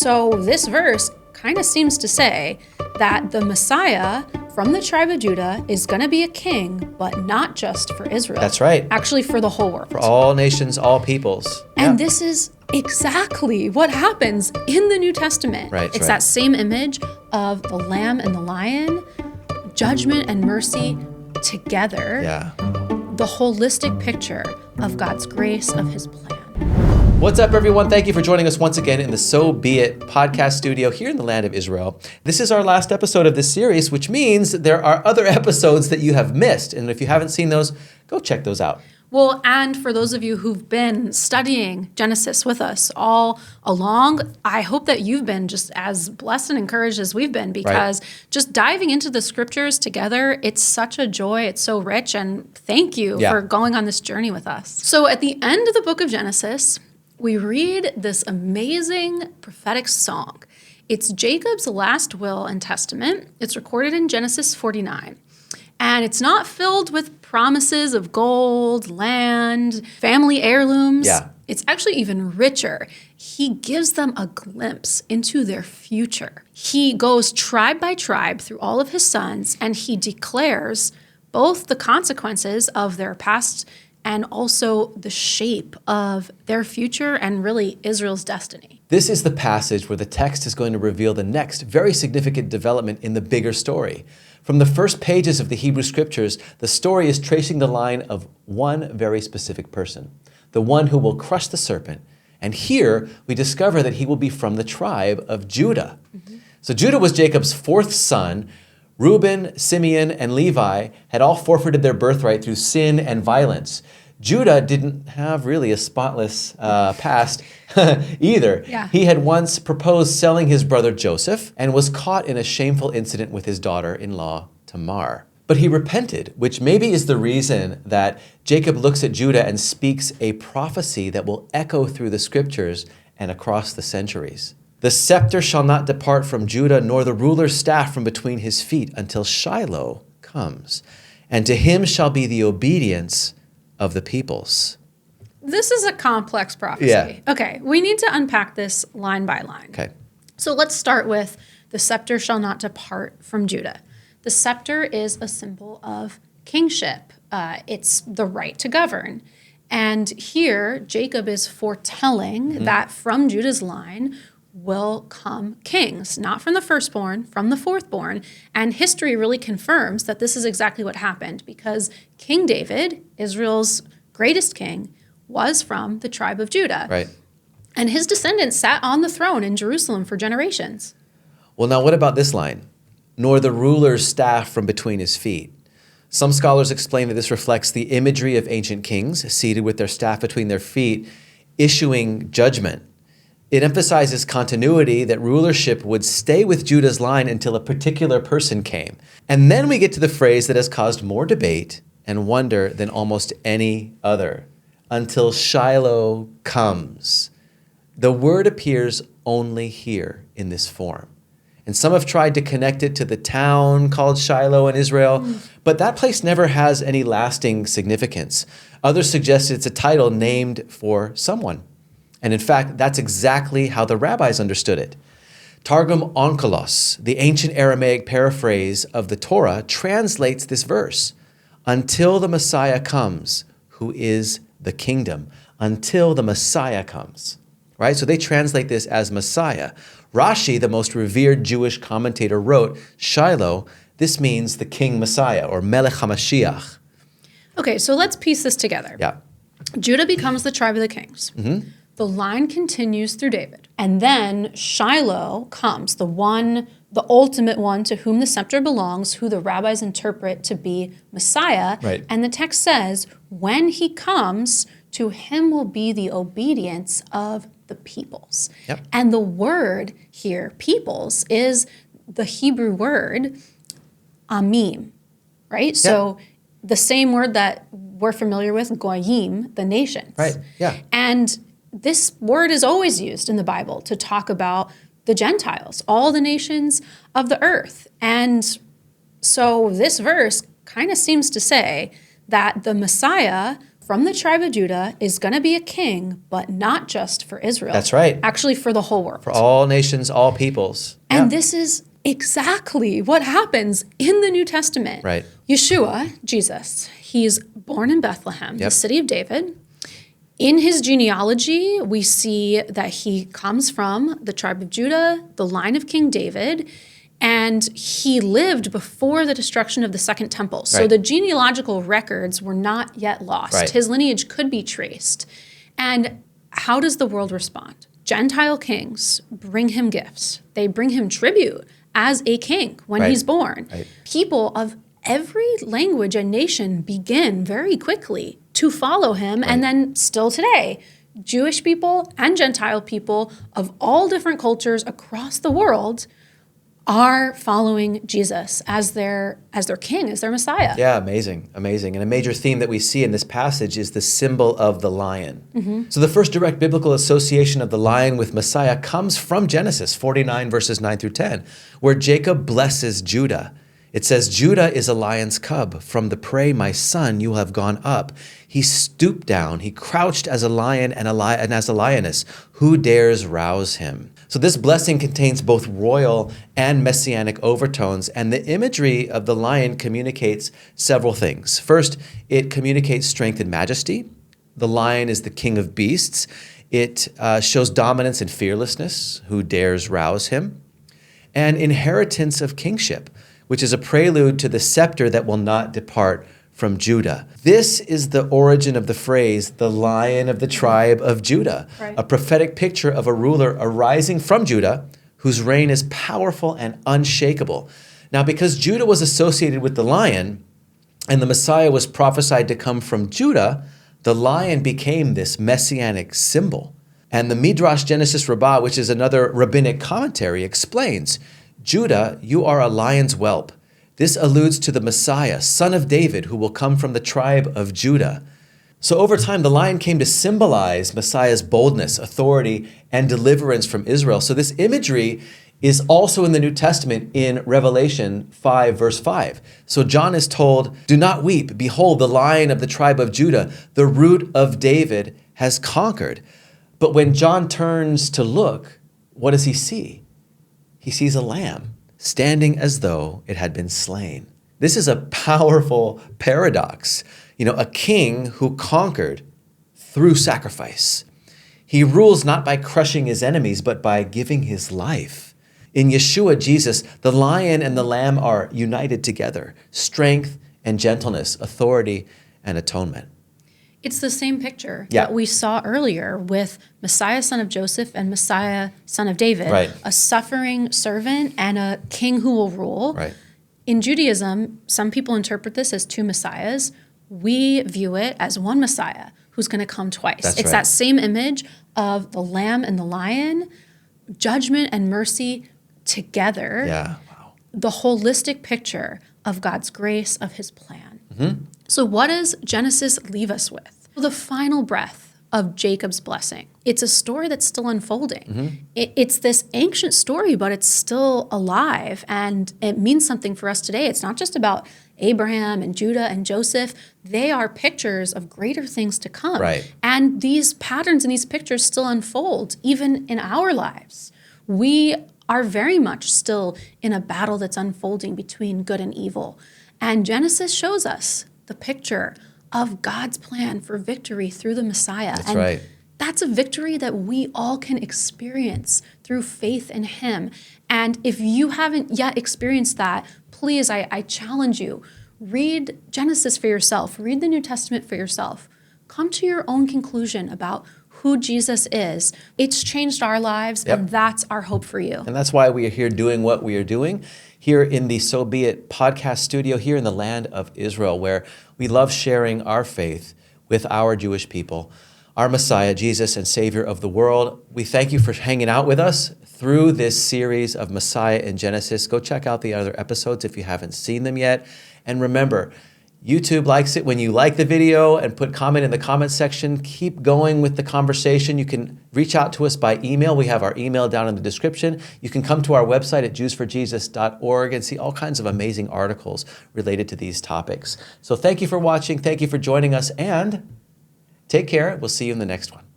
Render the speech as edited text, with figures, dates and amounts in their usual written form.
So this verse kind of seems to say that the Messiah from the tribe of Judah is going to be a king, but not just for Israel. That's right. Actually, for the whole world. For all nations, all peoples. And this is exactly what happens in the New Testament. Right, it's that same image of the lamb and the lion, judgment and mercy together. Yeah. The holistic picture of God's grace, of his plan. What's up, everyone? Thank you for joining us once again in the So Be It podcast studio here in the land of Israel. This is our last episode of this series, which means there are other episodes that you have missed. And if you haven't seen those, go check those out. Well, and for those of you who've been studying Genesis with us all along, I hope that you've been just as blessed and encouraged as we've been, because just diving into the scriptures together, it's such a joy. It's so rich. And thank you for going on this journey with us. So at the end of the book of Genesis, we read this amazing prophetic song. It's Jacob's last will and testament. It's recorded in Genesis 49. And it's not filled with promises of gold, land, family heirlooms. Yeah. It's actually even richer. He gives them a glimpse into their future. He goes tribe by tribe through all of his sons, and he declares both the consequences of their past and also the shape of their future and really Israel's destiny. This is the passage where the text is going to reveal the next very significant development in the bigger story. From the first pages of the Hebrew Scriptures, the story is tracing the line of one very specific person, the one who will crush the serpent. And here we discover that he will be from the tribe of Judah. So Judah was Jacob's fourth son. Reuben, Simeon, and Levi had all forfeited their birthright through sin and violence. Judah didn't have really a spotless past either. Yeah. He had once proposed selling his brother Joseph and was caught in a shameful incident with his daughter-in-law, Tamar. But he repented, which maybe is the reason that Jacob looks at Judah and speaks a prophecy that will echo through the scriptures and across the centuries. The scepter shall not depart from Judah, nor the ruler's staff from between his feet, until Shiloh comes. And to him shall be the obedience of the peoples. This is a complex prophecy. Yeah. Okay, we need to unpack this line by line. Okay. So let's start with the scepter shall not depart from Judah. The scepter is a symbol of kingship. It's the right to govern. And here, Jacob is foretelling that from Judah's line will come kings, not from the firstborn, from the fourthborn. And history really confirms that this is exactly what happened, because King David, Israel's greatest king, was from the tribe of Judah. Right. And his descendants sat on the throne in Jerusalem for generations. Well, now what about this line? Nor the ruler's staff from between his feet. Some scholars explain that this reflects the imagery of ancient kings seated with their staff between their feet, issuing judgment. It emphasizes continuity, that rulership would stay with Judah's line until a particular person came. And then we get to the phrase that has caused more debate and wonder than almost any other. Until Shiloh comes. The word appears only here in this form. And some have tried to connect it to the town called Shiloh in Israel, but that place never has any lasting significance. Others suggest it's a title named for someone. And in fact, that's exactly how the rabbis understood it. Targum Onkelos, the ancient Aramaic paraphrase of the Torah, translates this verse, until the Messiah comes, who is the kingdom, until the Messiah comes, right? So they translate this as Messiah. Rashi, the most revered Jewish commentator, wrote, Shiloh, this means the King Messiah, or Melech HaMashiach. Okay, so let's piece this together. Yeah. Judah becomes the tribe of the kings. The line continues through David. And then Shiloh comes, the ultimate one to whom the scepter belongs, who the rabbis interpret to be Messiah. Right. And the text says, when he comes, to him will be the obedience of the peoples. Yep. And the word here, peoples, is the Hebrew word amim, right? Yep. So the same word that we're familiar with, goyim, the nations. Right, yeah. And this word is always used in the Bible to talk about the Gentiles, all the nations of the earth. And so this verse kind of seems to say that the Messiah from the tribe of Judah is going to be a king, but not just for Israel. That's right. Actually, for the whole world. For all nations, all peoples. And this is exactly what happens in the New Testament. Right. Yeshua, Jesus, he's born in Bethlehem, the city of David. In his genealogy, we see that he comes from the tribe of Judah, the line of King David, and he lived before the destruction of the Second Temple. So the genealogical records were not yet lost. Right. His lineage could be traced. And how does the world respond? Gentile kings bring him gifts. They bring him tribute as a king when he's born. Right. People of every language and nation begin very quickly to follow him. And then still today, Jewish people and Gentile people of all different cultures across the world are following Jesus as their king, as their Messiah. Yeah, amazing. And a major theme that we see in this passage is the symbol of the lion. So the first direct biblical association of the lion with Messiah comes from Genesis 49, verses 9 through 10, where Jacob blesses Judah. It says, Judah is a lion's cub. From the prey, my son, you have gone up. He stooped down. He crouched as a lion and as a lioness. Who dares rouse him? So this blessing contains both royal and messianic overtones, and the imagery of the lion communicates several things. First, it communicates strength and majesty. The lion is the king of beasts. It shows dominance and fearlessness. Who dares rouse him? And inheritance of kingship, which is a prelude to the scepter that will not depart from Judah. This is the origin of the phrase, the Lion of the tribe of Judah, a prophetic picture of a ruler arising from Judah whose reign is powerful and unshakable. Now, because Judah was associated with the lion and the Messiah was prophesied to come from Judah, the lion became this messianic symbol. And the Midrash Genesis Rabbah, which is another rabbinic commentary, explains, Judah, you are a lion's whelp. This alludes to the Messiah, son of David, who will come from the tribe of Judah. So over time, the lion came to symbolize Messiah's boldness, authority, and deliverance from Israel. So this imagery is also in the New Testament in Revelation 5, verse 5. So John is told, do not weep. Behold, the lion of the tribe of Judah, the root of David, has conquered. But when John turns to look, what does he see? He sees a lamb standing as though it had been slain. This is a powerful paradox. A king who conquered through sacrifice. He rules not by crushing his enemies, but by giving his life. In Yeshua, Jesus, the lion and the lamb are united together. Strength and gentleness, authority and atonement. It's the same picture that we saw earlier with Messiah, son of Joseph, and Messiah, son of David, a suffering servant and a king who will rule. Right. In Judaism, some people interpret this as two messiahs. We view it as one Messiah who's going to come twice. It's that same image of the lamb and the lion, judgment and mercy together. Yeah. Wow. The holistic picture of God's grace, of his plan. So what does Genesis leave us with? The final breath of Jacob's blessing. It's a story that's still unfolding. It's this ancient story, but it's still alive, and it means something for us today. It's not just about Abraham and Judah and Joseph. They are pictures of greater things to come. Right. And these patterns and these pictures still unfold, even in our lives. We are very much still in a battle that's unfolding between good and evil. And Genesis shows us the picture of God's plan for victory through the Messiah. That's right. That's a victory that we all can experience through faith in him. And if you haven't yet experienced that, please, I challenge you, read Genesis for yourself, read the New Testament for yourself. Come to your own conclusion about who Jesus is. It's changed our lives, and that's our hope for you. And that's why we are here doing what we are doing here in the So Be It podcast studio here in the land of Israel, where we love sharing our faith with our Jewish people, our Messiah, Jesus, and Savior of the world. We thank you for hanging out with us through this series of Messiah in Genesis. Go check out the other episodes if you haven't seen them yet. And remember, YouTube likes it when you like the video and put comment in the comment section. Keep going with the conversation. You can reach out to us by email. We have our email down in the description. You can come to our website at jewsforjesus.org and see all kinds of amazing articles related to these topics. So thank you for watching. Thank you for joining us, and Take care. We'll see you in the next one.